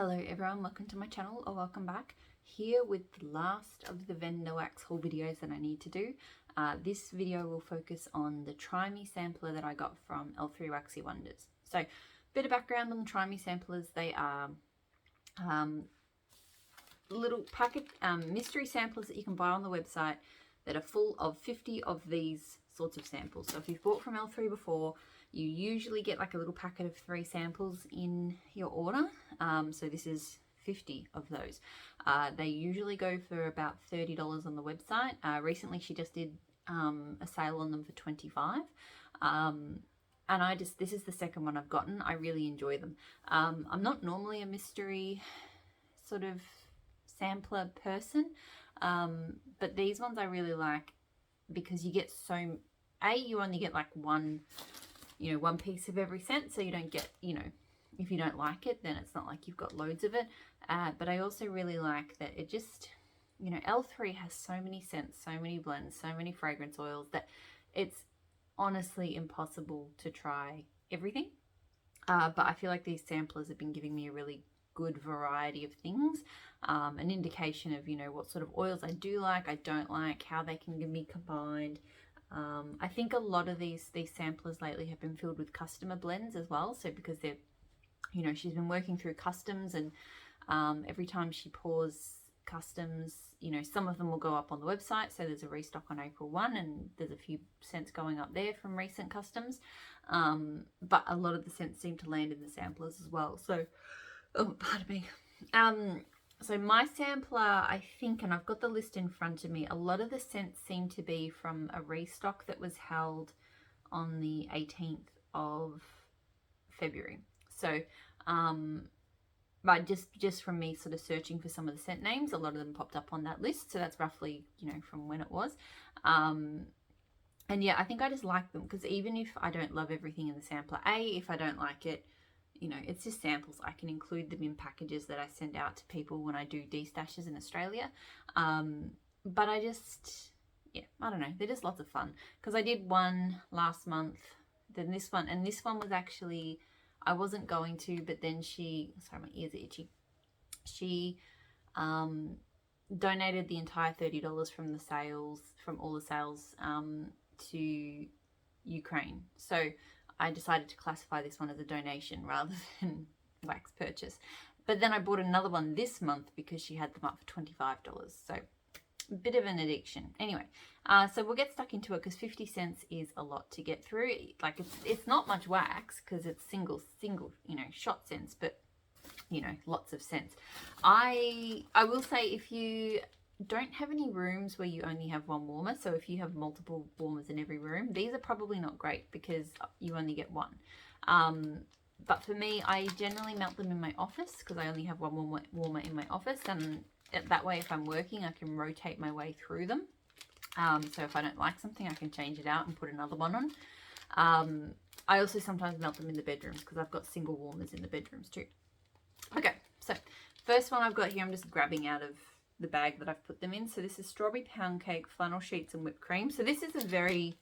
Hello everyone, welcome to my channel or welcome back. Here with the last of the vendor wax haul videos that I need to do. This video will focus on the Try Me sampler that I got from L3 Waxy Wonders. So, bit of background on the Try Me samplers. They are little packet mystery samplers that you can buy on the website that are full of 50 of these sorts of samples. So if you've bought from L3 before, you usually get like a little packet of 3 samples in your order. So this is 50 of those. They usually go for about $30 on the website. Recently she just did a sale on them for $25. And this is the second one I've gotten. I really enjoy them. I'm not normally a mystery sort of sampler person, but these ones I really like because you get you only get like one piece of every scent, so you don't get, if you don't like it, then it's not like you've got loads of it. But I also really like that it just, L3 has so many scents, so many blends, so many fragrance oils that it's honestly impossible to try everything. But I feel like these samplers have been giving me a really good variety of things, an indication of, what sort of oils I do like, I don't like, how they can be combined. I think a lot of these samplers lately have been filled with customer blends as well. So because they're, she's been working through customs, and every time she pours customs, some of them will go up on the website. So there's a restock on April 1 and there's a few scents going up there from recent customs. But a lot of the scents seem to land in the samplers as well. So, oh, pardon me. So my sampler, I think, and I've got the list in front of me, a lot of the scents seem to be from a restock that was held on the 18th of February. So, but just from me sort of searching for some of the scent names, a lot of them popped up on that list. So that's roughly, from when it was. And yeah, I think I just like them because even if I don't love everything in the sampler, if I don't like it, it's just samples. I can include them in packages that I send out to people when I do destashes in Australia. But I don't know. They're just lots of fun. Because I did one last month, then this one. And this one was actually, I wasn't going to, but then sorry, my ears are itchy. She donated the entire $30 from all the sales to Ukraine. So I decided to classify this one as a donation rather than wax purchase. But then I bought another one this month because she had them up for $25. So a bit of an addiction. Anyway, so we'll get stuck into it because 50 cents is a lot to get through. Like it's not much wax because it's single, shot scents, but lots of scents. I will say, if you don't have any rooms where you only have one warmer, so if you have multiple warmers in every room, these are probably not great because you only get one. But for me, I generally melt them in my office because I only have one warmer in my office, and that way if I'm working I can rotate my way through them. So if I don't like something, I can change it out and put another one on. I also sometimes melt them in the bedrooms because I've got single warmers in the bedrooms too. Okay, so first one I've got here, I'm just grabbing out of the bag that I've put them in. So this is strawberry pound cake, flannel sheets and whipped cream. So this is a very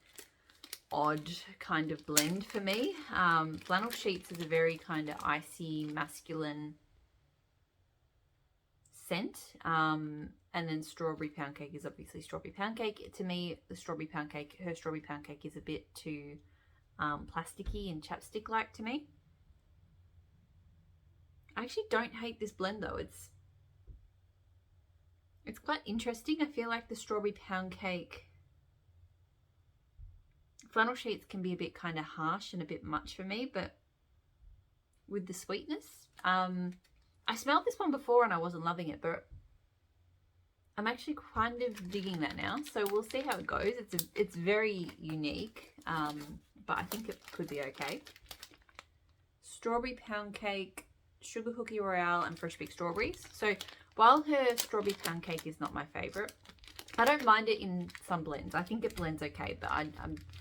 odd kind of blend for me. Flannel sheets is a very kind of icy, masculine scent. And then strawberry pound cake is obviously strawberry pound cake. To me, her strawberry pound cake is a bit too plasticky and chapstick-like to me. I actually don't hate this blend though. It's quite interesting. I feel like the strawberry pound cake, flannel sheets can be a bit kind of harsh and a bit much for me, but with the sweetness, I smelled this one before and I wasn't loving it, but I'm actually kind of digging that now. So we'll see how it goes. It's very unique, but I think it could be okay. Strawberry pound cake, sugar cookie royale and fresh baked strawberries. So while her strawberry pound cake is not my favorite, I don't mind it in some blends. I think it blends okay, but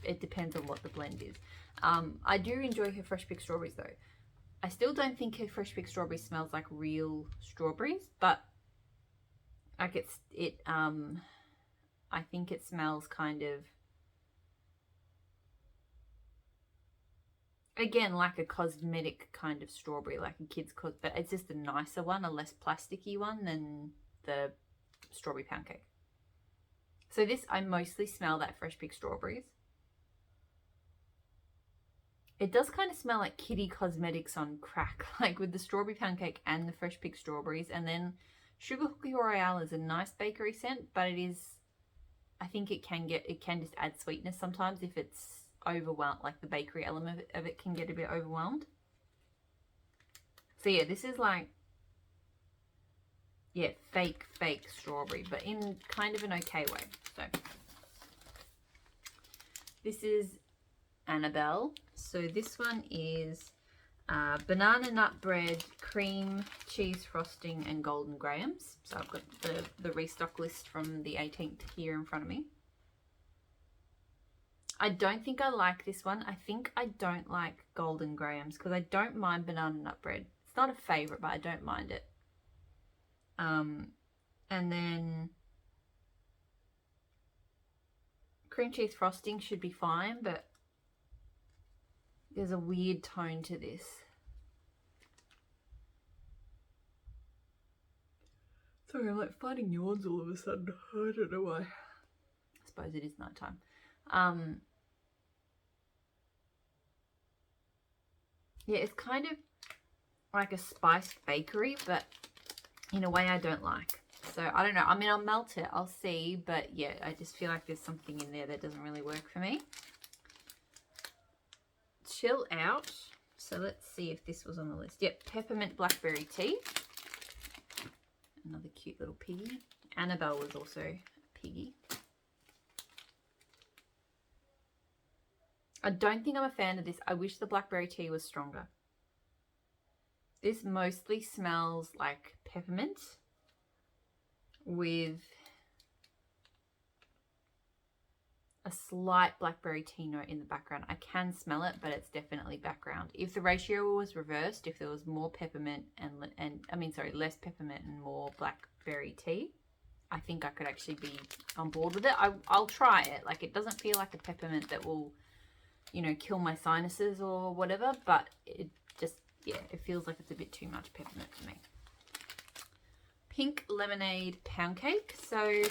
it depends on what the blend is. I do enjoy her fresh baked strawberries though. I still don't think her fresh baked strawberry smells like real strawberries, but like I think it smells kind of, Again, like a cosmetic kind of strawberry, like a kid's but it's just a nicer one, a less plasticky one than the strawberry pound cake. So this, I mostly smell that fresh picked strawberries. It does kind of smell like kitty cosmetics on crack, like with the strawberry pound cake and the fresh picked strawberries. And then Sugar Cookie Royale is a nice bakery scent, but it is, I think it can just add sweetness sometimes if it's overwhelmed, like the bakery element of it can get a bit overwhelmed. So yeah, this is like, yeah, fake strawberry, but in kind of an okay way. So this is Annabelle. So this one is banana nut bread, cream, cheese frosting, and golden grahams. So I've got the restock list from the 18th here in front of me. I don't think I like this one. I think I don't like golden grahams because I don't mind banana nut bread. It's not a favorite, but I don't mind it. And then cream cheese frosting should be fine, but there's a weird tone to this. Sorry, I'm like fighting yawns all of a sudden. I don't know why. I suppose it is nighttime. Yeah, it's kind of like a spiced bakery, but in a way I don't like. So I don't know. I mean, I'll melt it. I'll see. But yeah, I just feel like there's something in there that doesn't really work for me. Chill Out. So let's see if this was on the list. Yep, Peppermint Blackberry Tea. Another cute little piggy. Annabelle was also a piggy. I don't think I'm a fan of this. I wish the blackberry tea was stronger. This mostly smells like peppermint with a slight blackberry tea note in the background. I can smell it, but it's definitely background. If the ratio was reversed, if there was more peppermint less peppermint and more blackberry tea, I think I could actually be on board with it. I'll try it. Like, it doesn't feel like a peppermint that will, you know, kill my sinuses or whatever, but it just, yeah, it feels like it's a bit too much peppermint for me. Pink Lemonade Pound Cake. So,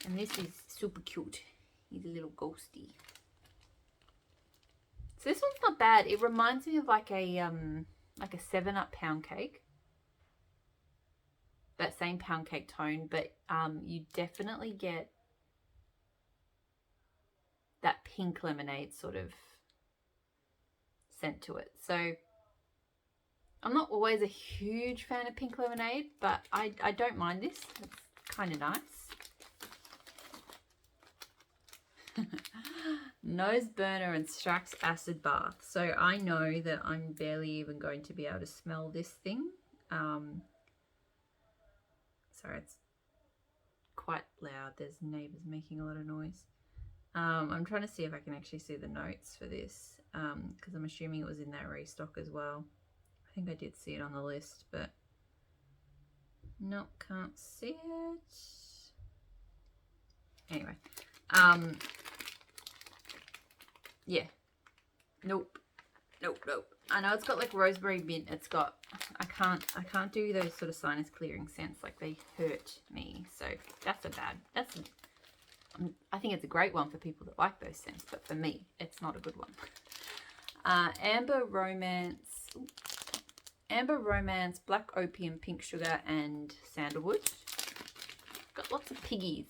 and this is super cute. He's a little ghosty. So this one's not bad. It reminds me of like a 7-Up pound cake. That same pound cake tone, but you definitely get that pink lemonade sort of scent to it. So I'm not always a huge fan of pink lemonade, but I don't mind this. It's kind of nice. Nose burner and Strax acid bath. So I know that I'm barely even going to be able to smell this thing. Sorry, it's quite loud. There's neighbors making a lot of noise. I'm trying to see if I can actually see the notes for this, because I'm assuming it was in that restock as well. I think I did see it on the list, but nope, can't see it. Anyway, yeah, nope. I know it's got like rosemary mint. It's got, I can't do those sort of sinus clearing scents. Like, they hurt me. So that's I think it's a great one for people that like those scents, but for me, it's not a good one. Amber Romance, Black Opium, Pink Sugar, and Sandalwood. Got lots of piggies.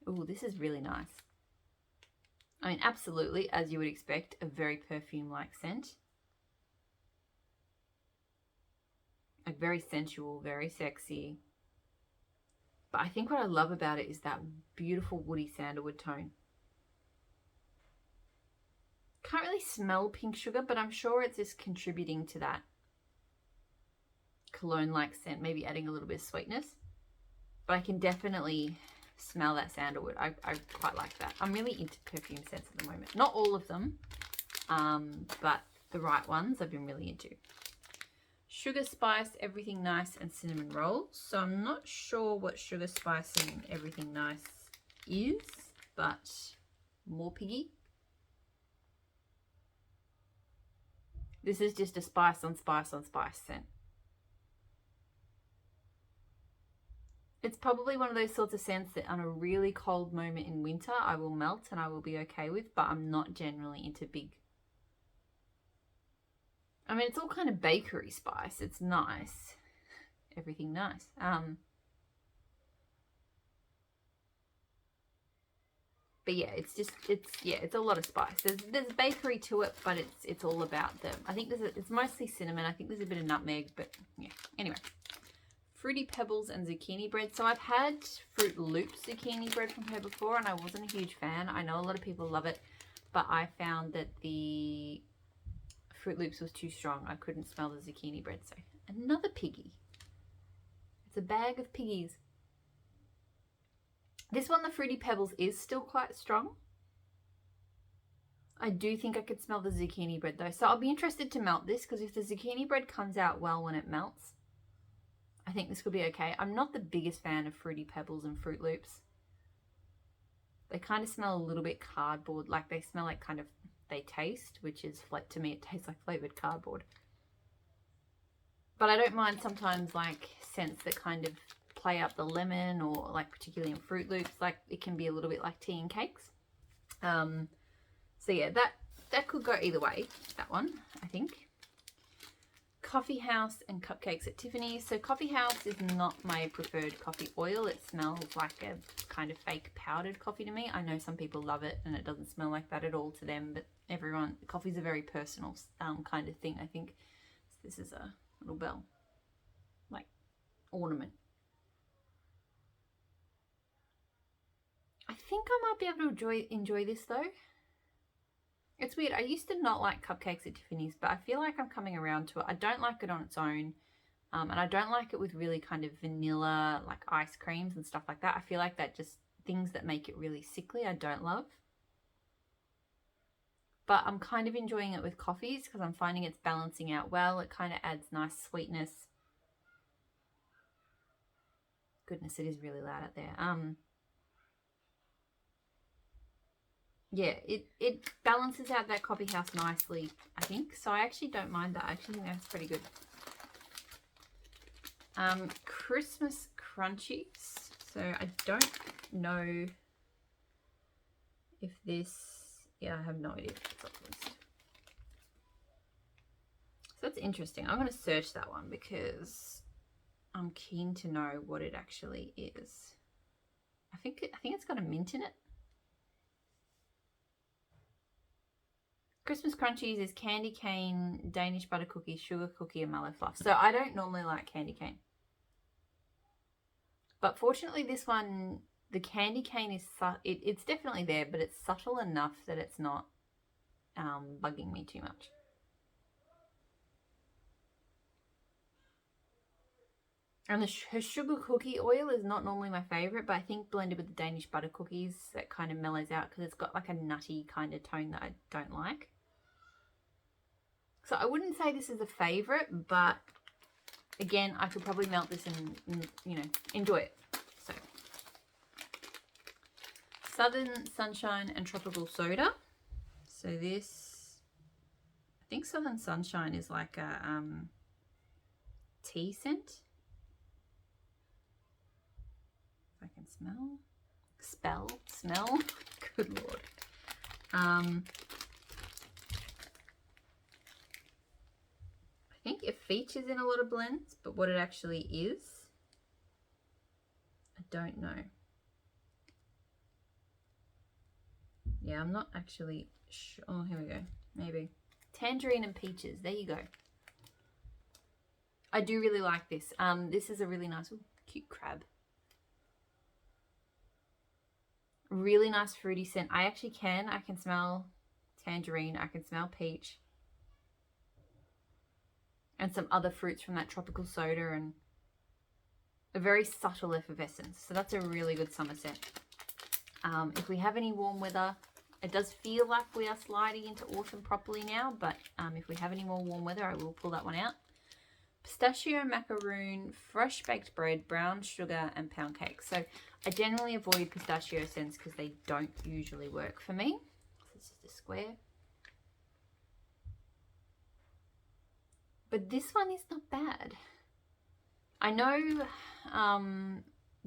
Oh, this is really nice. I mean, absolutely, as you would expect, a very perfume-like scent. Like, very sensual, very sexy. But I think what I love about it is that beautiful woody sandalwood tone. Can't really smell pink sugar, but I'm sure it's just contributing to that cologne-like scent, maybe adding a little bit of sweetness. But I can definitely smell that sandalwood. I quite like that. I'm really into perfume scents at the moment. Not all of them, but the right ones I've been really into. Sugar Spice, Everything Nice, and Cinnamon Rolls. So I'm not sure what Sugar Spice and Everything Nice is, but more piggy. This is just a spice on spice on spice scent. It's probably one of those sorts of scents that on a really cold moment in winter I will melt and I will be okay with, but I'm not generally into big. I mean, it's all kind of bakery spice. It's nice. Everything nice. But yeah, it's a lot of spice. There's bakery to it, but it's all about them. I think it's mostly cinnamon. I think there's a bit of nutmeg, but yeah. Anyway, Fruity Pebbles and zucchini bread. So I've had Fruit Loops zucchini bread from her before, and I wasn't a huge fan. I know a lot of people love it, but I found that the Fruit Loops was too strong. I couldn't smell the zucchini bread. So another piggy. It's a bag of piggies. This one, the Fruity Pebbles, is still quite strong. I do think I could smell the zucchini bread though. So I'll be interested to melt this, because if the zucchini bread comes out well when it melts, I think this could be okay. I'm not the biggest fan of Fruity Pebbles and Fruit Loops. They kind of smell a little bit cardboard. Like they smell like kind of, they taste, which is, to me, it tastes like flavored cardboard. But I don't mind sometimes like scents that kind of play up the lemon, or like particularly in Fruit Loops, like it can be a little bit like tea and cakes. So yeah, that could go either way, that one, I think. Coffee House and Cupcakes at Tiffany's. So Coffee House is not my preferred coffee oil. It smells like a kind of fake powdered coffee to me. I know some people love it and it doesn't smell like that at all to them, but coffee's a very personal kind of thing, I think. So this is a little bell, like ornament. I think I might be able to enjoy this though. It's weird. I used to not like Cupcakes at Tiffany's, but I feel like I'm coming around to it. I don't like it on its own. And I don't like it with really kind of vanilla, like ice creams and stuff like that. I feel like that just things that make it really sickly, I don't love. But I'm kind of enjoying it with coffees because I'm finding it's balancing out well. It kind of adds nice sweetness. Goodness, it is really loud out there. Yeah, it balances out that Coffee House nicely, I think. So I actually don't mind that. I actually think that's pretty good. Christmas Crunchies. So I don't know if this... Yeah, I have no idea if it's on the list. So that's interesting. I'm going to search that one because I'm keen to know what it actually is. I think it's got a mint in it. Christmas Crunchies is candy cane, Danish butter cookie, sugar cookie, and mallow fluff. So I don't normally like candy cane. But fortunately this one, the candy cane is, it's definitely there, but it's subtle enough that it's not bugging me too much. And her sugar cookie oil is not normally my favourite, but I think blended with the Danish butter cookies, that kind of mellows out because it's got like a nutty kind of tone that I don't like. So I wouldn't say this is a favourite, but again, I could probably melt this and you know, enjoy it. So, Southern Sunshine and Tropical Soda. So this, I think Southern Sunshine is like a tea scent. If I can smell. Good Lord. I think it features in a lot of blends, but what it actually is, I don't know. Yeah, I'm not actually sure. Oh, here we go. Maybe. Tangerine and peaches. There you go. I do really like this. This is a really nice, cute crab. Really nice fruity scent. I can smell tangerine. I can smell peach. And some other fruits from that tropical soda, and a very subtle effervescence. So that's a really good summer scent. If we have any warm weather, it does feel like we are sliding into autumn properly now, but if we have any more warm weather, I will pull that one out. Pistachio macaroon, fresh baked bread, brown sugar, and pound cake. So I generally avoid pistachio scents because they don't usually work for me. So this is the square. But this one is not bad. I know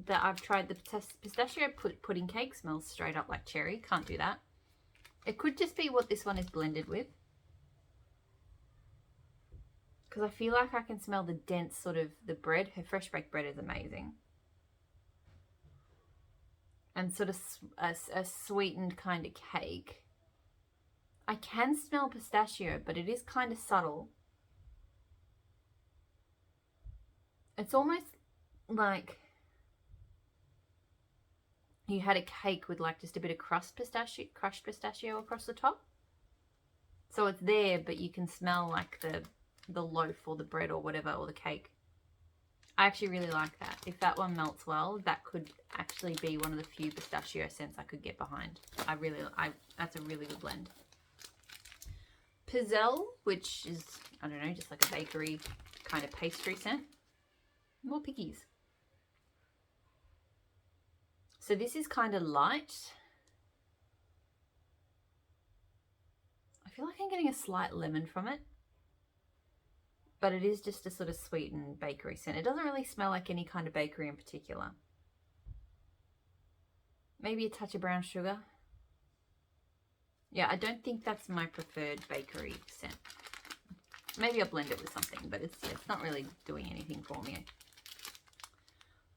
that I've tried the pistachio pudding cake. Smells straight up like cherry. Can't do that. It could just be what this one is blended with. Because I feel like I can smell the dense sort of the bread. Her fresh baked bread is amazing. And sort of a sweetened kind of cake. I can smell pistachio, but it is kind of subtle. It's almost like you had a cake with like just a bit of crushed pistachio across the top. So it's there, but you can smell like the loaf or the bread or whatever, or the cake. I actually really like that. If that one melts well, that could actually be one of the few pistachio scents I could get behind. That's a really good blend. Pizzelle, which is, I don't know, just like a bakery kind of pastry scent. More piggies. So this is kind of light. I feel like I'm getting a slight lemon from it. But it is just a sort of sweetened bakery scent. It doesn't really smell like any kind of bakery in particular. Maybe a touch of brown sugar. Yeah, I don't think that's my preferred bakery scent. Maybe I'll blend it with something, but it's not really doing anything for me.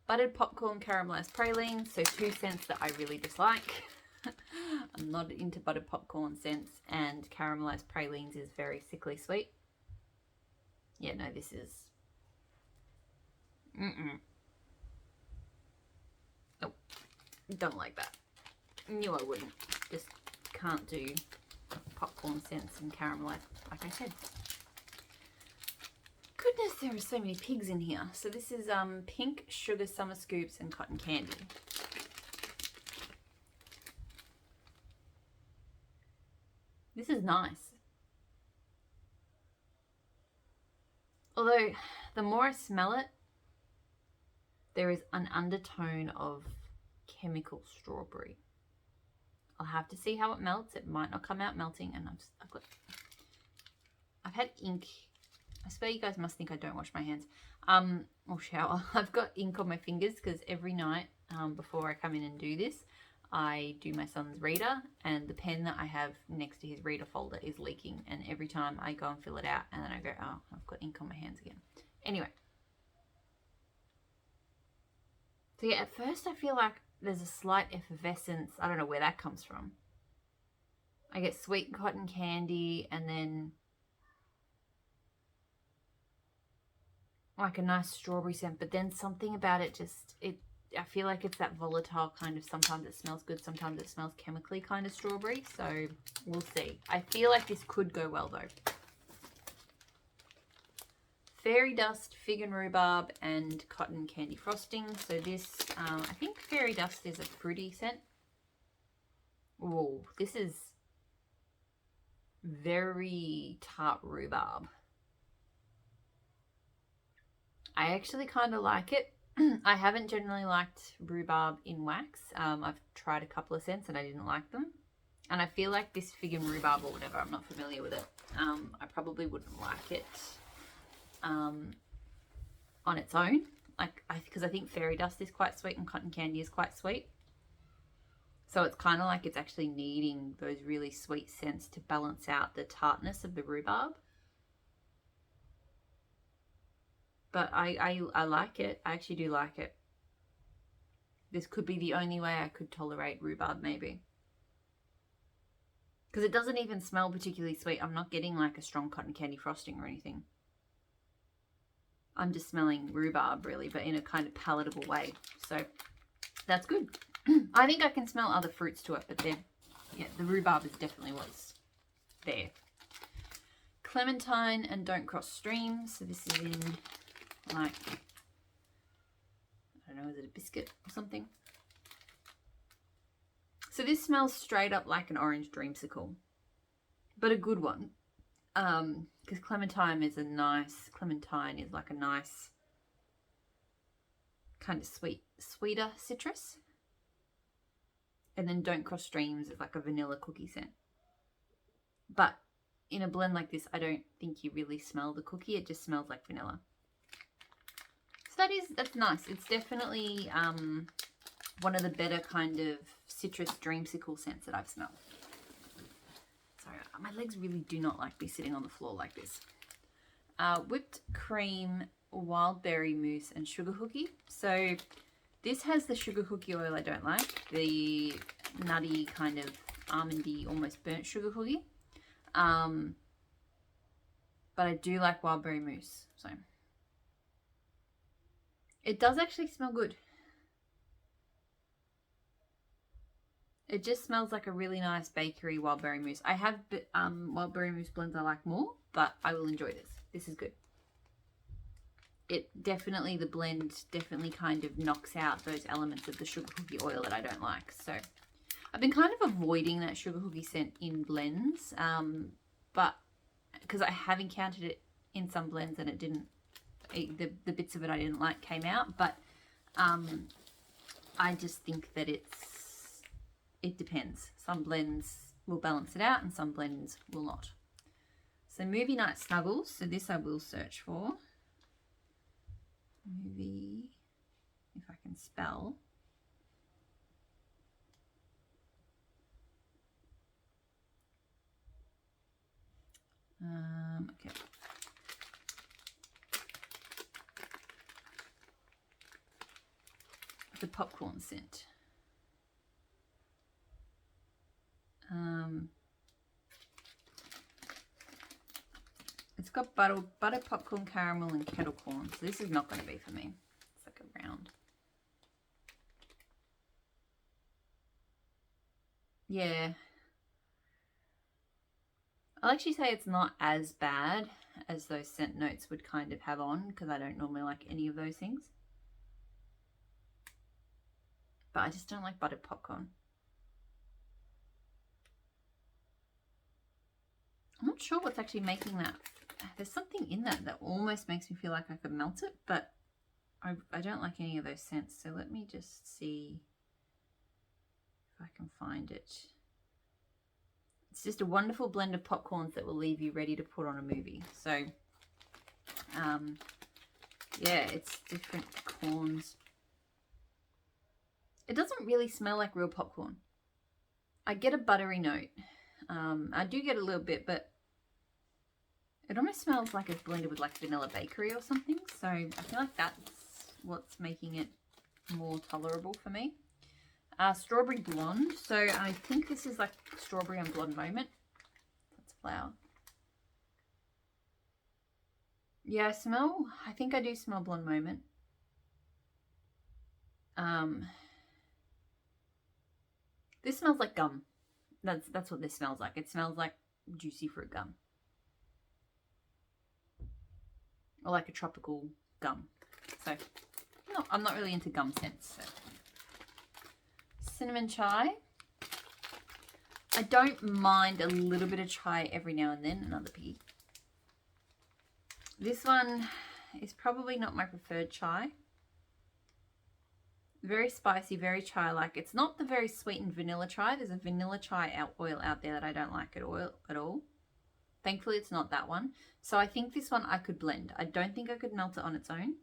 Buttered popcorn caramelized pralines, so 2 scents that I really dislike. I'm not into buttered popcorn scents, and caramelized pralines is very sickly sweet. Yeah, no, this is... Nope. Don't like that. Knew I wouldn't. Just can't do popcorn scents and caramelized, like I said. Goodness, there are so many pigs in here. So this is pink sugar summer scoops and cotton candy. This is nice. Although, the more I smell it, there is an undertone of chemical strawberry. I'll have to see how it melts. It might not come out melting, and I've had ink. I swear you guys must think I don't wash my hands or shower. I've got ink on my fingers because every night before I come in and do this, I do my son's reader, and the pen that I have next to his reader folder is leaking, and every time I go and fill it out, and then I go, oh, I've got ink on my hands again. Anyway. So yeah, at first I feel like there's a slight effervescence. I don't know where that comes from. I get sweet cotton candy, and then like a nice strawberry scent, but then something about it just, I feel like it's that volatile kind of, sometimes it smells good, sometimes it smells chemically kind of strawberry. So we'll see. I feel like this could go well though. Fairy dust, fig and rhubarb, and cotton candy frosting. So this, I think fairy dust is a fruity scent. Oh, this is very tart rhubarb. I actually kind of like it. I haven't generally liked rhubarb in wax. I've tried a couple of scents and I didn't like them. And I feel like this fig and rhubarb or whatever, I'm not familiar with it. I probably wouldn't like it on its own. Because I think fairy dust is quite sweet and cotton candy is quite sweet. So it's kind of like it's actually needing those really sweet scents to balance out the tartness of the rhubarb. But I like it. I actually do like it. This could be the only way I could tolerate rhubarb, maybe. Because it doesn't even smell particularly sweet. I'm not getting like a strong cotton candy frosting or anything. I'm just smelling rhubarb, really, but in a kind of palatable way. So that's good. I think I can smell other fruits to it, but yeah, the rhubarb is definitely what's there. Clementine and Don't Cross Streams. So this is in... like, I don't know, is it a biscuit or something? So this smells straight up like an orange dreamsicle, but a good one. Because clementine is like a nice kind of sweeter citrus. And then Don't Cross Streams is like a vanilla cookie scent. But in a blend like this, I don't think you really smell the cookie. It just smells like vanilla. So that's nice. It's definitely one of the better kind of citrus dreamsicle scents that I've smelled. Sorry, my legs really do not like me sitting on the floor like this. Whipped cream, wild berry mousse, and sugar cookie. So this has the sugar cookie oil I don't like. The nutty kind of almondy, almost burnt sugar cookie. But I do like wild berry mousse. So it does actually smell good. It just smells like a really nice bakery wild berry mousse. I have wild berry mousse blends I like more, but I will enjoy this. This is good. The blend definitely kind of knocks out those elements of the sugar cookie oil that I don't like. So I've been kind of avoiding that sugar cookie scent in blends, but because I have encountered it in some blends and it didn't, the bits of it I didn't like came out, but I just think that it depends. Some blends will balance it out and some blends will not. So movie night snuggles. So this I will search for. Movie, if I can spell. Okay. The popcorn scent. It's got butter, popcorn, caramel, and kettle corn. So this is not going to be for me. It's like a round. Yeah. I'll actually say it's not as bad as those scent notes would kind of have on, because I don't normally like any of those things. But I just don't like buttered popcorn. I'm not sure what's actually making that. There's something in that almost makes me feel like I could melt it, but I don't like any of those scents. So let me just see if I can find it. It's just a wonderful blend of popcorns that will leave you ready to put on a movie. So, yeah, it's different corns. It doesn't really smell like real popcorn. I get a buttery note. I do get a little bit, but it almost smells like it's blended with like vanilla bakery or something. So I feel like that's what's making it more tolerable for me. Strawberry blonde. So I think this is like strawberry and blonde moment. That's flour. Yeah, I think I do smell blonde moment. This smells like gum. That's what this smells like. It smells like juicy fruit gum. Or like a tropical gum. So, no, I'm not really into gum scents. So. Cinnamon chai. I don't mind a little bit of chai every now and then. Another piggy. This one is probably not my preferred chai. Very spicy, very chai-like. It's not the very sweetened vanilla chai. There's a vanilla chai oil out there that I don't like at all. Thankfully, it's not that one. So I think this one I could blend. I don't think I could melt it on its own.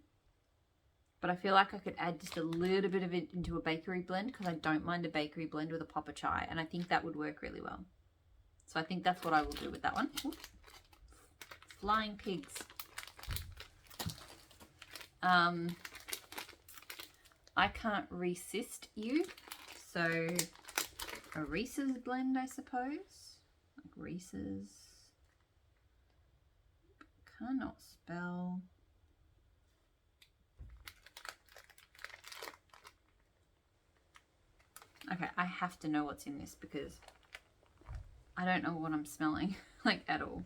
But I feel like I could add just a little bit of it into a bakery blend, because I don't mind a bakery blend with a pop of chai. And I think that would work really well. So I think that's what I will do with that one. Ooh. Flying pigs. I can't resist you. So a Reese's blend, I suppose. Like Reese's. Cannot spell. Okay, I have to know what's in this because I don't know what I'm smelling, like, at all.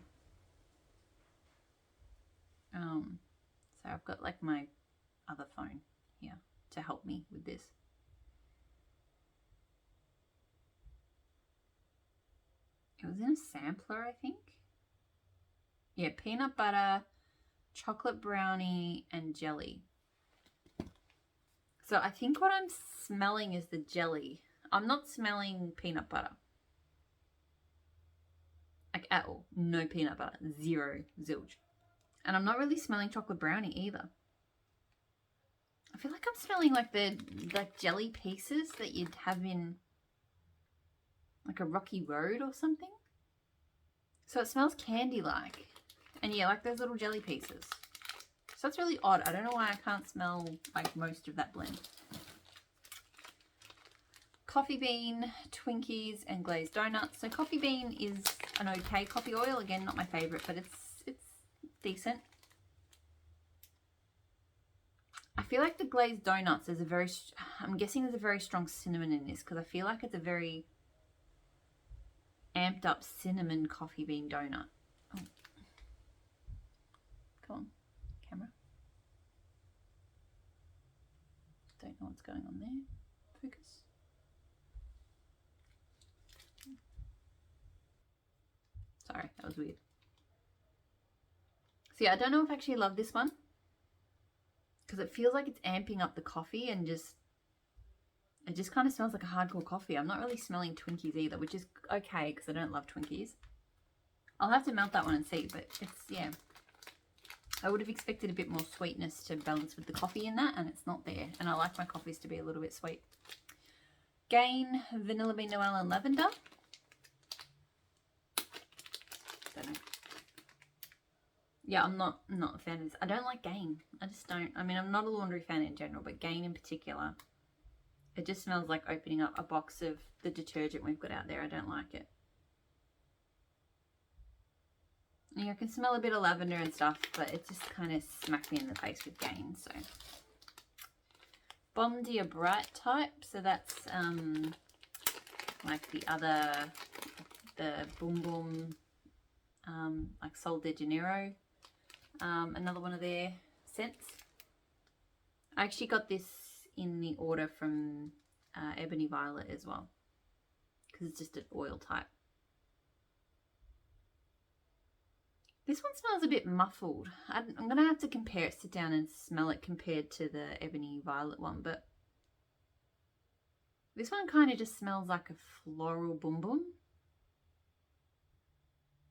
So I've got like my other phone here to help me with this. It was in a sampler, I think. Yeah, peanut butter, chocolate brownie, and jelly. So I think what I'm smelling is the jelly. I'm not smelling peanut butter. I Like at all. No peanut butter. Zero. Zilch. And I'm not really smelling chocolate brownie either. I feel like I'm smelling like the jelly pieces that you'd have in like a rocky road or something. So it smells candy-like. And yeah, like those little jelly pieces. So that's really odd. I don't know why I can't smell like most of that blend. Coffee bean, Twinkies, and glazed donuts. So coffee bean is an okay coffee oil. Again, not my favorite, but it's decent. I feel like the glazed donuts is a very, I'm guessing there's a very strong cinnamon in this because I feel like it's a very amped up cinnamon coffee bean donut. Oh. Come on, camera. Don't know what's going on there. Focus. Sorry, that was weird. So yeah, I don't know if I actually love this one because it feels like it's amping up the coffee and it just kind of smells like a hardcore coffee. I'm not really smelling Twinkies either, which is okay because I don't love Twinkies. I'll have to melt that one and see, but it's, yeah. I would have expected a bit more sweetness to balance with the coffee in that, and it's not there. And I like my coffees to be a little bit sweet. Gain, Vanilla Bean Noel and Lavender. Don't know. Yeah, I'm not a fan of this. I don't like Gain. I just don't. I mean, I'm not a laundry fan in general, but Gain in particular, it just smells like opening up a box of the detergent we've got out there. I don't like it. Yeah, I can smell a bit of lavender and stuff, but it just kind of smacked me in the face with Gain. So, Bon Dia Bright type. So that's like the other, the Boom Boom, like Sol de Janeiro. Another one of their scents. I actually got this in the order from Ebony Violet as well, because it's just an oil type. This one smells a bit muffled. I'm going to have to compare it, sit down and smell it compared to the Ebony Violet one, but this one kind of just smells like a floral boom boom.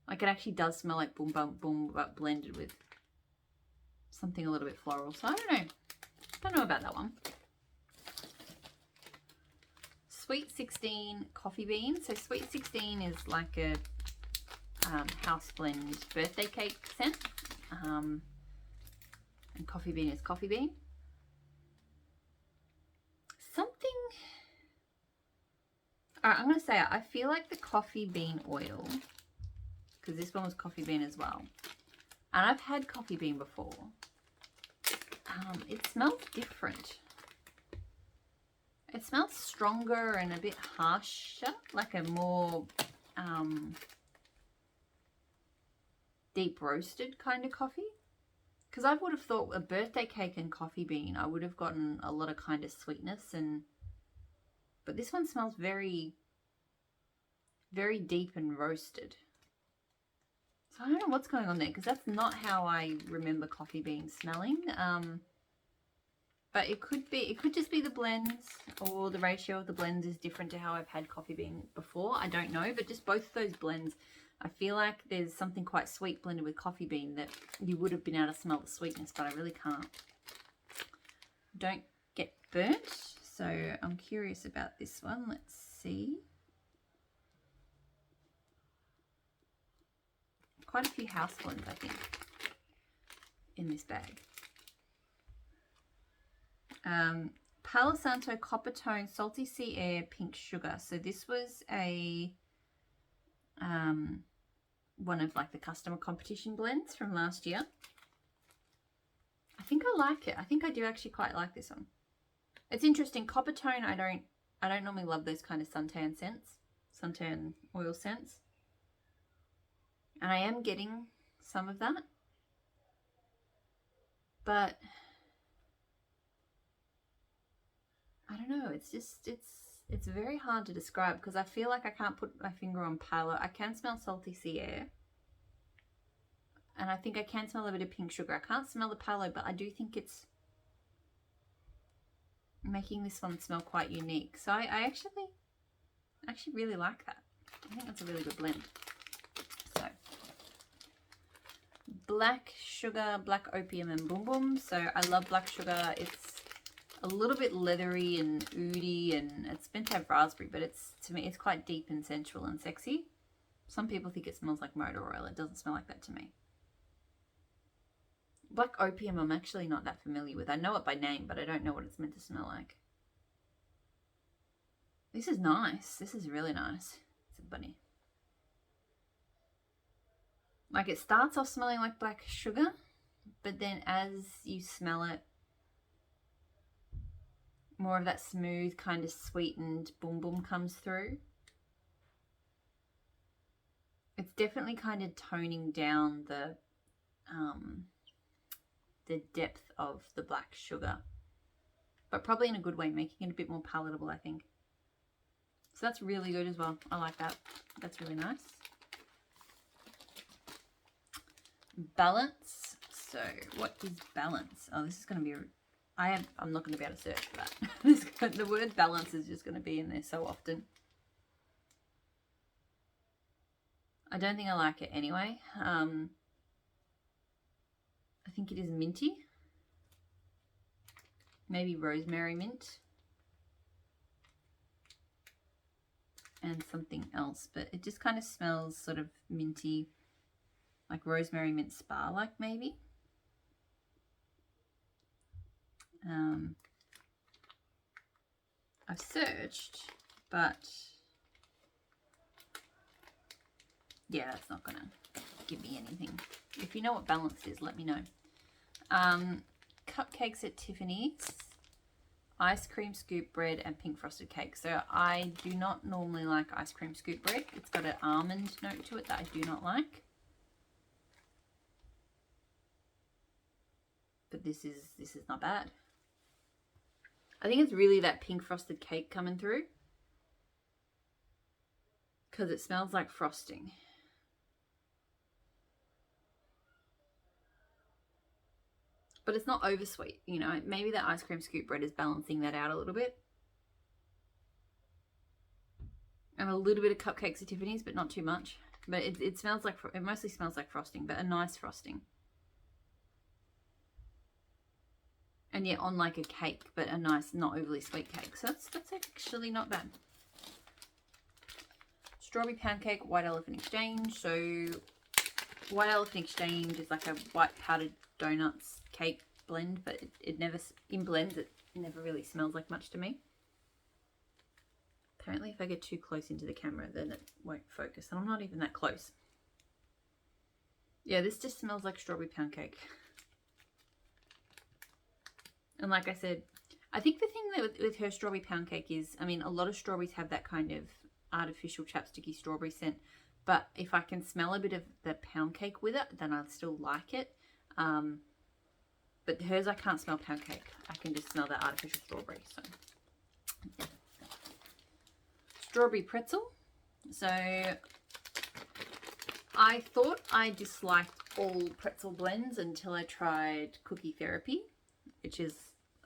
Like it actually does smell like boom boom boom, but blended with something a little bit floral. So I don't know. Don't know about that one. Sweet 16 Coffee Bean. So Sweet 16 is like a house blend birthday cake scent. And Coffee Bean is Coffee Bean. Something... Alright, I'm going to say it. I feel like the Coffee Bean oil, because this one was Coffee Bean as well, and I've had Coffee Bean before, it smells different. It smells stronger and a bit harsher, like a more deep roasted kind of coffee. Because I would have thought a birthday cake and Coffee Bean, I would have gotten a lot of kind of sweetness, but this one smells very, very deep and roasted. So I don't know what's going on there, because that's not how I remember Coffee Bean smelling. But it could just be the blends, or the ratio of the blends is different to how I've had Coffee Bean before. I don't know, but just both of those blends, I feel like there's something quite sweet blended with Coffee Bean that you would have been able to smell the sweetness, but I really can't. Don't get burnt, so I'm curious about this one. Let's see. Quite a few house blends, I think, in this bag. Palo Santo Coppertone Salty Sea Air Pink Sugar. So this was a one of like the customer competition blends from last year. I think I like it. I think I do actually quite like this one. It's interesting. Coppertone, I don't normally love those kind of suntan scents, suntan oil scents. And I am getting some of that. But I don't know, it's just, it's very hard to describe because I feel like I can't put my finger on Palo. I can smell salty sea air. And I think I can smell a bit of pink sugar. I can't smell the Palo, but I do think it's making this one smell quite unique. So I actually really like that. I think that's a really good blend. So black sugar, black opium, and boom boom. So I love black sugar. It's a little bit leathery and oody, and it's meant to have raspberry, but it's, to me, it's quite deep and sensual and sexy. Some people think it smells like motor oil. It doesn't smell like that to me. Black opium I'm actually not that familiar with. I know it by name, but I don't know what it's meant to smell like. This is nice. This is really nice. It's a bunny. Like, it starts off smelling like black sugar, but then as you smell it, more of that smooth kind of sweetened boom boom comes through. It's definitely kind of toning down the depth of the black sugar, but probably in a good way, making it a bit more palatable, I think. So that's really good as well. I like that. That's really nice. Balance. So what is balance? Oh, this is going to be, I'm not going to be able to search for that. The word balance is just going to be in there so often. I don't think I like it anyway. I think it is minty. Maybe rosemary mint. And something else, but it just kind of smells sort of minty, like rosemary mint spa, like maybe. I've searched, but yeah, that's not gonna give me anything. If you know what balance is, let me know. Cupcakes at Tiffany's, ice cream scoop bread, and pink frosted cake. So I do not normally like ice cream scoop bread. It's got an almond note to it that I do not like. But this is not bad. I think it's really that pink frosted cake coming through, because it smells like frosting. But it's not oversweet, you know. Maybe the ice cream scoop bread is balancing that out a little bit. And a little bit of cupcakes at Tiffany's, but not too much. But it smells like, it mostly smells like frosting, but a nice frosting. And yeah, on like a cake, but a nice, not overly sweet cake. So that's actually not bad. Strawberry pancake, white elephant exchange. So white elephant exchange is like a white powdered donuts cake blend, but it never, in blends, it never really smells like much to me. Apparently if I get too close into the camera, then it won't focus, and I'm not even that close. Yeah, this just smells like strawberry pancake. And like I said, I think the thing that with her strawberry pancake is, I mean, a lot of strawberries have that kind of artificial chapsticky strawberry scent, but if I can smell a bit of the pound cake with it, then I still like it. But hers, I can't smell pound cake. I can just smell that artificial strawberry. So, yeah. Strawberry pretzel. So, I thought I disliked all pretzel blends until I tried Cookie Therapy, which is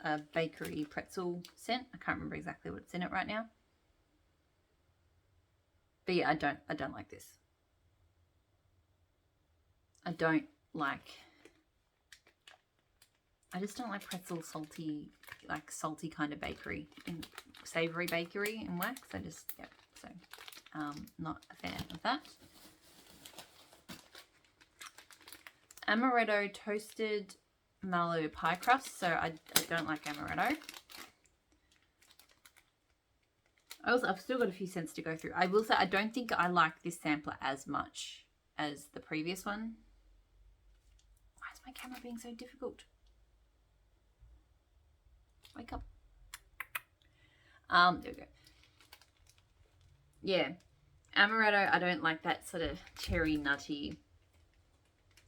a bakery pretzel scent. I can't remember exactly what's in it right now. But yeah, I don't like this. I just don't like pretzel salty, like salty kind of bakery, in savory bakery in wax. I just, yeah, so not a fan of that. Amaretto toasted mallow pie crust. So I don't like amaretto. I've still got a few scents to go through. I will say I don't think I like this sampler as much as the previous one. Why is my camera being so difficult? Wake up. There we go. Yeah. Amaretto, I don't like that sort of cherry nutty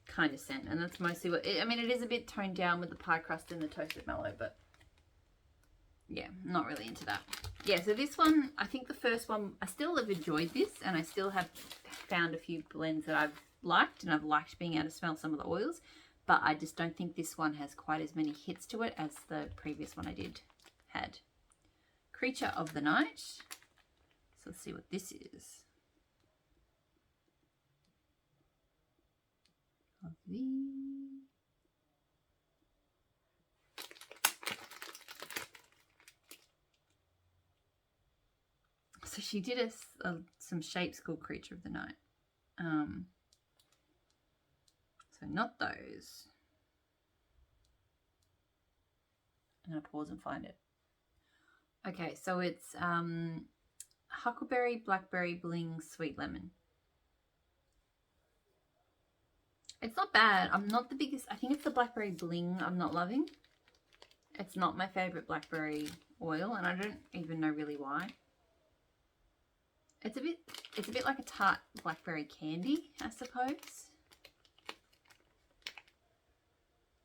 kind of scent. And that's mostly what, I mean, it is a bit toned down with the pie crust and the toasted mallow, but yeah, not really into that. Yeah, so this one, I think the first one, I still have enjoyed this, and I still have found a few blends that I've liked, and I've liked being able to smell some of the oils, but I just don't think this one has quite as many hits to it as the previous one I had. Creature of the Night. So let's see what this is. So she did some shapes called Creature of the Night. So not those. I'm going to pause and find it. Okay, so it's Huckleberry Blackberry Bling Sweet Lemon. It's not bad. I'm not the biggest. I think it's the Blackberry Bling I'm not loving. It's not my favourite blackberry oil, and I don't even know really why. It's a bit like a tart blackberry candy, I suppose.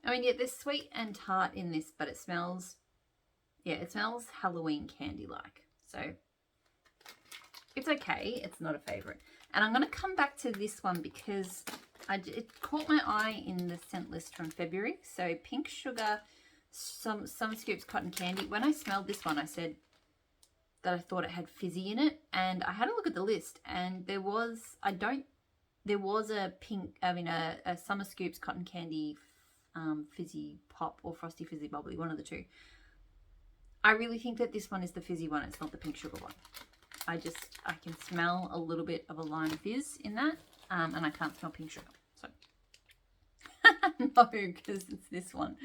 I mean, yeah, there's sweet and tart in this, but it smells, yeah, it smells Halloween candy-like. So it's okay. It's not a favourite. And I'm going to come back to this one because it caught my eye in the scent list from February. So Pink Sugar, some Scoops Cotton Candy. When I smelled this one, I said that I thought it had Fizzy in it. And I had a look at the list, and there was a Summer Scoops Cotton Candy Fizzy Pop or Frosty Fizzy Bubbly, one of the two. I really think that this one is the fizzy one. It's not the Pink Sugar one. I can smell a little bit of a lime fizz in that, and I can't smell pink sugar. So no, because it's this one.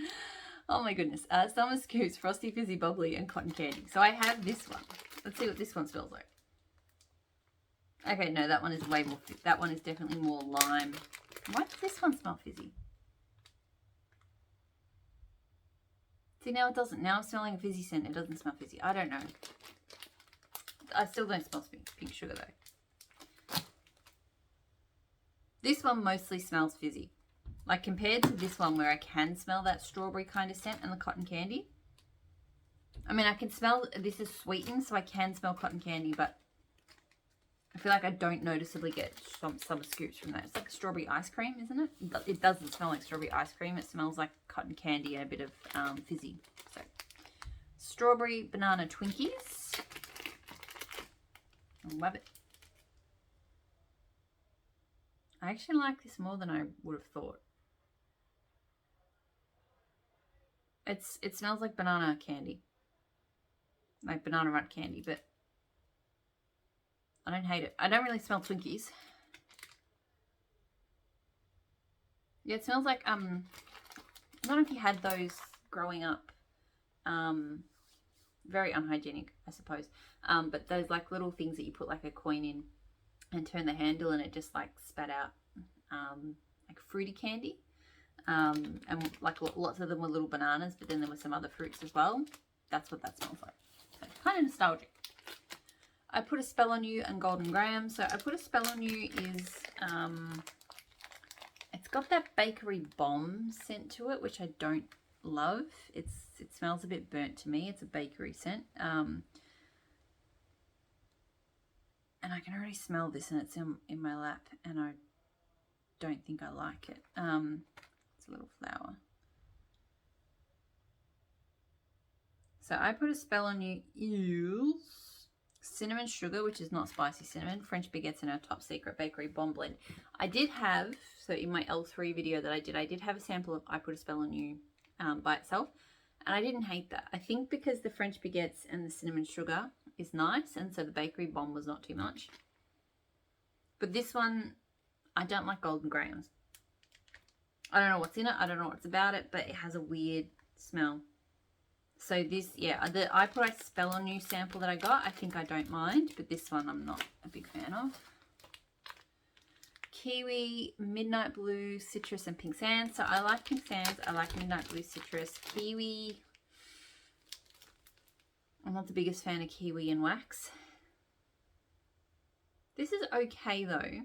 Oh my goodness. Summer Scoops, Frosty Fizzy Bubbly, and Cotton Candy. So I have this one. Let's see what this one smells like. Okay, no, that one is way more. That one is definitely more lime. Why does this one smell fizzy? See, now it doesn't. Now I'm smelling a fizzy scent. It doesn't smell fizzy. I don't know. I still don't smell pink sugar though. This one mostly smells fizzy. Like compared to this one where I can smell that strawberry kind of scent and the cotton candy. I mean, I can smell, this is sweetened, so I can smell cotton candy, but I feel like I don't noticeably get some scoops from that. It's like strawberry ice cream, isn't it? It doesn't smell like strawberry ice cream. It smells like cotton candy and a bit of fizzy. So, strawberry banana Twinkies. I love it. I actually like this more than I would have thought. It smells like banana candy. Like banana nut candy, but I don't hate it. I don't really smell Twinkies. Yeah, it smells like, I don't know if you had those growing up. Very unhygienic, I suppose. But those like little things that you put like a coin in and turn the handle and it just like spat out like fruity candy. And like lots of them were little bananas, but then there were some other fruits as well. That's what that smells like. So kind of nostalgic. I Put a Spell on You and Golden Graham. So I Put a Spell on You is, it's got that bakery bomb scent to it, which I don't love. It smells a bit burnt to me. It's a bakery scent. And I can already smell this, and it's in my lap, and I don't think I like it. It's a little flower. So I Put a Spell on You is cinnamon sugar, which is not spicy cinnamon, French baguettes, and our top secret bakery bomb blend. I did have, so in my L3 video that I did have a sample of I Put a Spell on You by itself, and I didn't hate that. I think because the French baguettes and the cinnamon sugar is nice, and so the bakery bomb was not too much. But this one, I don't like Golden Grahams. I don't know what's in it. I don't know what's about it, but it has a weird smell. So this, yeah, the I Put a Spell on You sample that I got, I think I don't mind, but this one I'm not a big fan of. Kiwi, Midnight Blue, Citrus, and Pink Sands. So I like Pink Sands. I like Midnight Blue, Citrus. Kiwi, I'm not the biggest fan of Kiwi and Wax. This is okay though.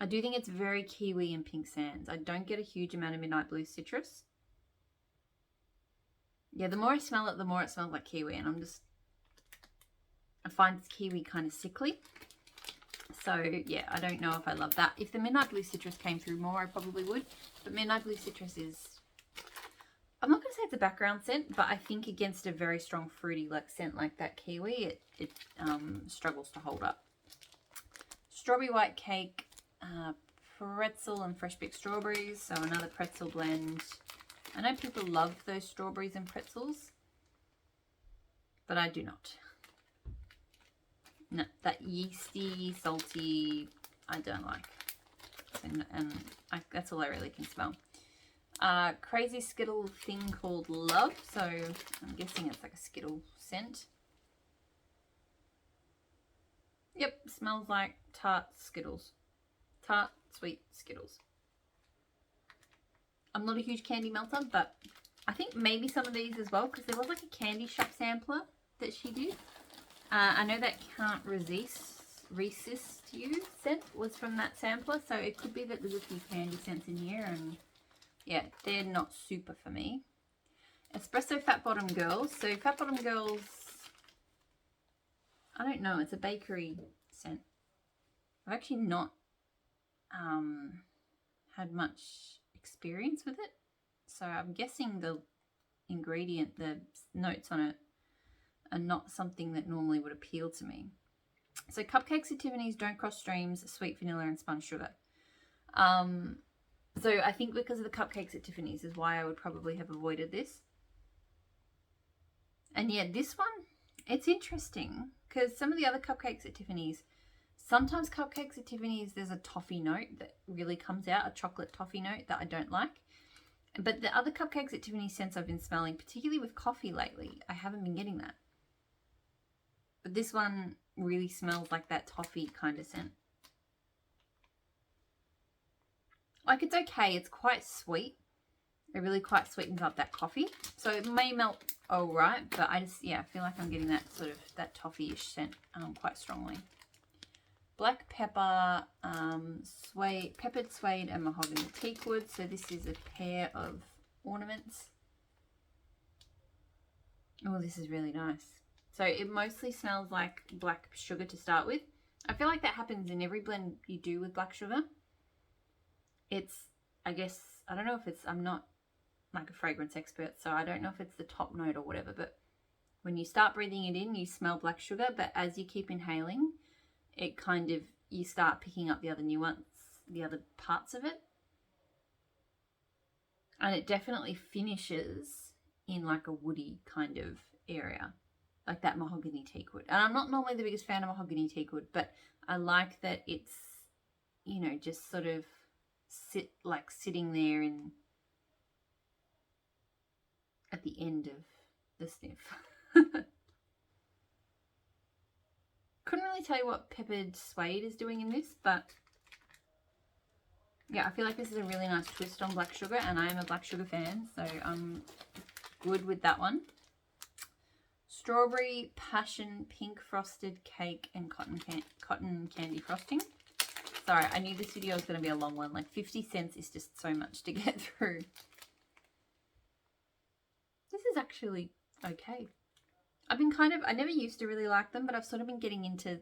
I do think it's very Kiwi and Pink Sands. I don't get a huge amount of Midnight Blue, Citrus. Yeah, the more I smell it, the more it smells like kiwi, and I find this kiwi kind of sickly. So yeah, I don't know if I love that. If the Midnight Blue Citrus came through more, I probably would. But Midnight Blue Citrus is, I'm not going to say it's a background scent, but I think against a very strong fruity like scent like that kiwi, it struggles to hold up. Strawberry White Cake, pretzel and fresh baked strawberries. So another pretzel blend. I know people love those strawberries and pretzels, but I do not. No, that yeasty, salty, I don't like. And that's all I really can smell. Crazy Skittle thing called Love. So I'm guessing it's like a Skittle scent. Yep, smells like tart Skittles. Tart, sweet Skittles. I'm not a huge candy melter, but I think maybe some of these as well, because there was like a candy shop sampler that she did. I know that Can't Resist You scent was from that sampler, so it could be that there's a few candy scents in here, and yeah, they're not super for me. Espresso Fat Bottom Girls. So Fat Bottom Girls, I don't know, it's a bakery scent. I've actually not had much experience with it, so I'm guessing the ingredient, the notes on it, are not something that normally would appeal to me. So Cupcakes at Tiffany's Don't Cross Streams, Sweet Vanilla and Spun Sugar. So I think because of the Cupcakes at Tiffany's is why I would probably have avoided this. And yeah, this one, it's interesting because some of the other Cupcakes at Tiffany's, sometimes Cupcakes at Tiffany's, there's a toffee note that really comes out, a chocolate toffee note that I don't like. But the other Cupcakes at Tiffany's scents I've been smelling, particularly with coffee lately, I haven't been getting that. But this one really smells like that toffee kind of scent. Like, it's okay. It's quite sweet. It really quite sweetens up that coffee. So it may melt all right, but I just, yeah, I feel like I'm getting that sort of, that toffee-ish scent quite strongly. Black pepper, peppered suede and mahogany teakwood. So this is a pair of ornaments. Oh, this is really nice. So it mostly smells like black sugar to start with. I feel like that happens in every blend you do with black sugar. It's, I guess, I don't know if it's, I'm not like a fragrance expert, so I don't know if it's the top note or whatever, but when you start breathing it in, you smell black sugar, but as you keep inhaling, it kind of, you start picking up the other nuance, the other parts of it. And it definitely finishes in like a woody kind of area, like that mahogany teakwood. And I'm not normally the biggest fan of mahogany teakwood, but I like that it's, you know, just sort of sitting there in at the end of the sniff. Couldn't really tell you what peppered suede is doing in this, but yeah, I feel like this is a really nice twist on black sugar, and I am a black sugar fan, so I'm good with that one. Strawberry Passion Pink Frosted Cake and Cotton Candy Frosting. Sorry, I knew this video was going to be a long one. Like 50 cents is just so much to get through. This is actually okay. I've been I never used to really like them, but I've sort of been getting into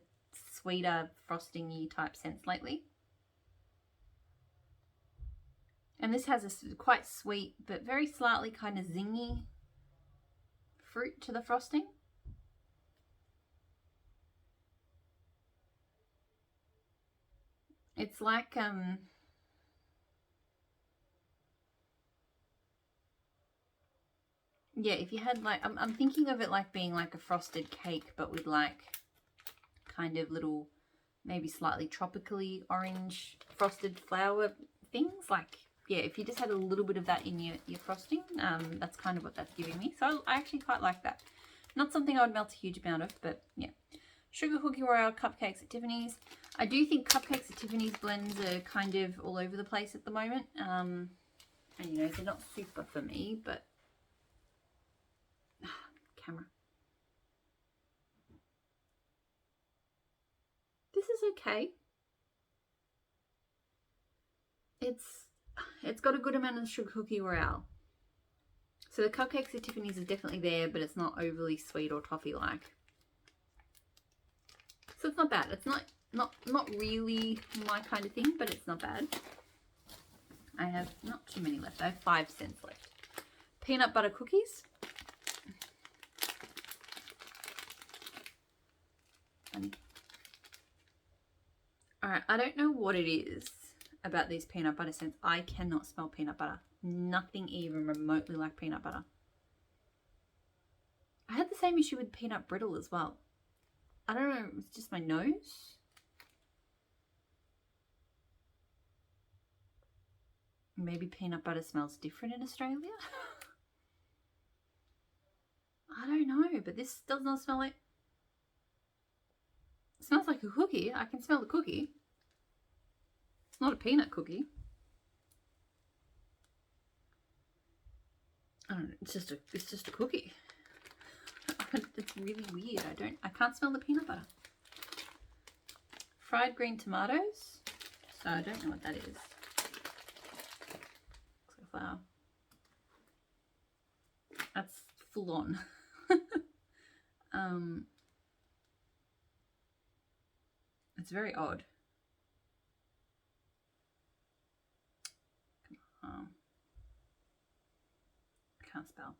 sweeter frosting-y type scents lately. And this has a quite sweet, but very slightly kind of zingy fruit to the frosting. It's like, yeah, if you had like, I'm thinking of it like being like a frosted cake, but with like kind of little, maybe slightly tropically orange frosted flower things. Like, yeah, if you just had a little bit of that in your frosting, that's kind of what that's giving me. So I actually quite like that. Not something I would melt a huge amount of, but yeah. Sugar Cookie Royale Cupcakes at Tiffany's. I do think Cupcakes at Tiffany's blends are kind of all over the place at the moment. And you know, they're not super for me, but camera. This is okay. It's got a good amount of Sugar Cookie Royale. So the Cupcakes at Tiffany's is definitely there, but it's not overly sweet or toffee-like. So it's not bad. It's not really my kind of thing, but it's not bad. I have not too many left. I have 5 cents left. Peanut butter cookies. Funny. Alright, I don't know what it is about these peanut butter scents. I cannot smell peanut butter. Nothing even remotely like peanut butter. I had the same issue with peanut brittle as well. I don't know, it's just my nose. Maybe peanut butter smells different in Australia. I don't know, but this does not smell like... It smells like a cookie. I can smell the cookie. It's not a peanut cookie. I don't know, it's just a cookie. It's really weird. I can't smell the peanut butter. Fried green tomatoes. So I don't know what that is. Looks like flour. That's full on. It's very odd. I can't spell.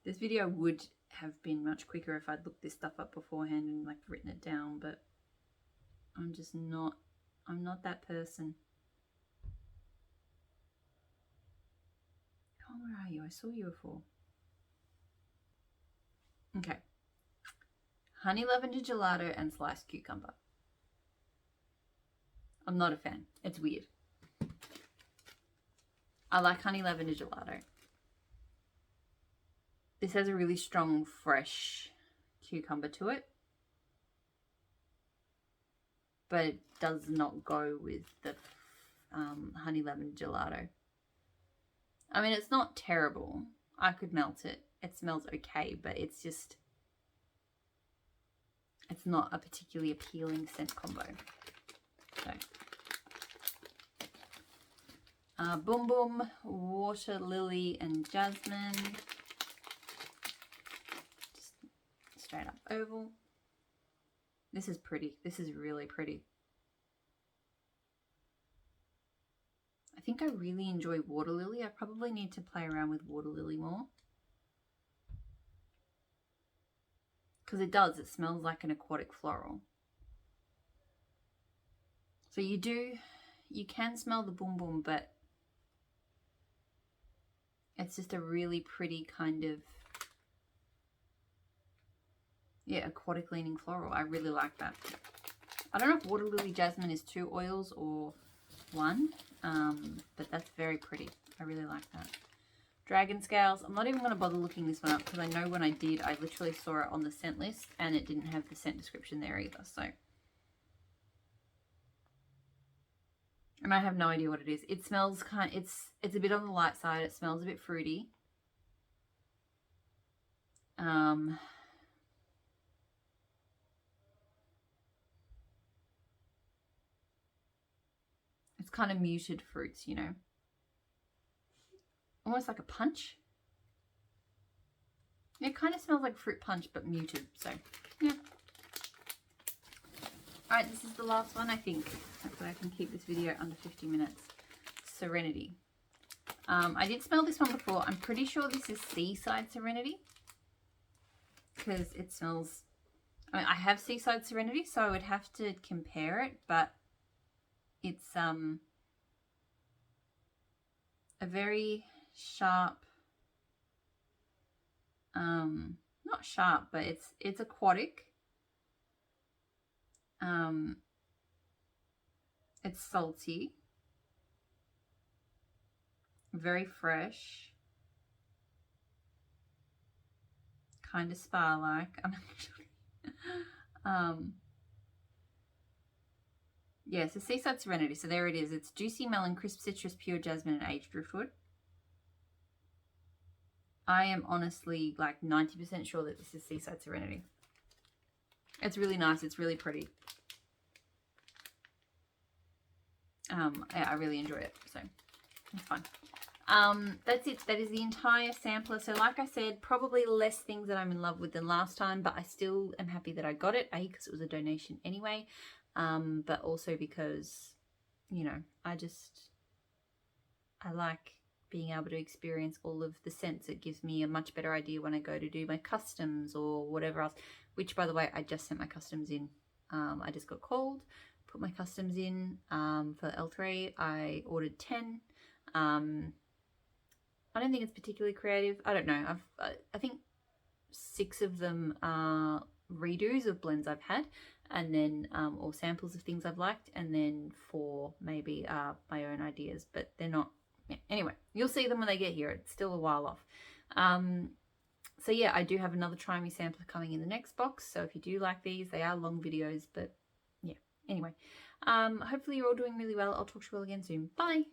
This video would have been much quicker if I'd looked this stuff up beforehand and like written it down, but I'm just not, I'm not that person. Oh, where are you? I saw you before. Okay. Honey lavender gelato and sliced cucumber. I'm not a fan. It's weird. I like honey lavender gelato. This has a really strong, fresh cucumber to it. But it does not go with the honey lavender gelato. I mean, it's not terrible. I could melt it. It smells okay, but it's just... It's not a particularly appealing scent combo. So... Boom Boom, Water Lily and Jasmine. Just straight up oval. This is pretty. This is really pretty. I think I really enjoy Water Lily. I probably need to play around with Water Lily more. Because it does. It smells like an aquatic floral. So you can smell the Boom Boom, but it's just a really pretty kind of, yeah, aquatic leaning floral. I really like that. I don't know if Water Lily Jasmine is 2 oils or 1, but that's very pretty. I really like that. Dragon Scales. I'm not even going to bother looking this one up because I know when I did, I literally saw it on the scent list and it didn't have the scent description there either. So, and I have no idea what it is. It smells kind of, it's a bit on the light side. It smells a bit fruity. It's kind of muted fruits, you know. Almost like a punch. It kind of smells like fruit punch, but muted. So, yeah. Alright, this is the last one, I think. Hopefully I can keep this video under 50 minutes. Serenity. I did smell this one before. I'm pretty sure this is Seaside Serenity. Because it smells... I mean, I have Seaside Serenity, so I would have to compare it, but it's a very sharp... not sharp, but it's aquatic. It's salty, very fresh, kind of spa-like. I'm actually, yeah, so Seaside Serenity. So there it is. It's juicy melon, crisp citrus, pure jasmine, and aged driftwood. I am honestly like 90% sure that this is Seaside Serenity. It's really nice. It's really pretty. Yeah, I really enjoy it. So it's fun. That's it. That is the entire sampler. So like I said, probably less things that I'm in love with than last time, but I still am happy that I got it. A, because it was a donation anyway, but also because, you know, I like being able to experience all of the scents. It gives me a much better idea when I go to do my customs or whatever else, which by the way, I just sent my customs in. I just got called put my customs in. For L3, I ordered 10. I don't think it's particularly creative. I don't know. I think 6 of them are redos of blends I've had, and then or samples of things I've liked, and then 4 maybe are my own ideas, but they're not. Yeah. Anyway, you'll see them when they get here. It's still a while off. So yeah, I do have another Try Me sampler coming in the next box. So if you do like these, they are long videos, but yeah. Anyway, hopefully you're all doing really well. I'll talk to you all again soon. Bye.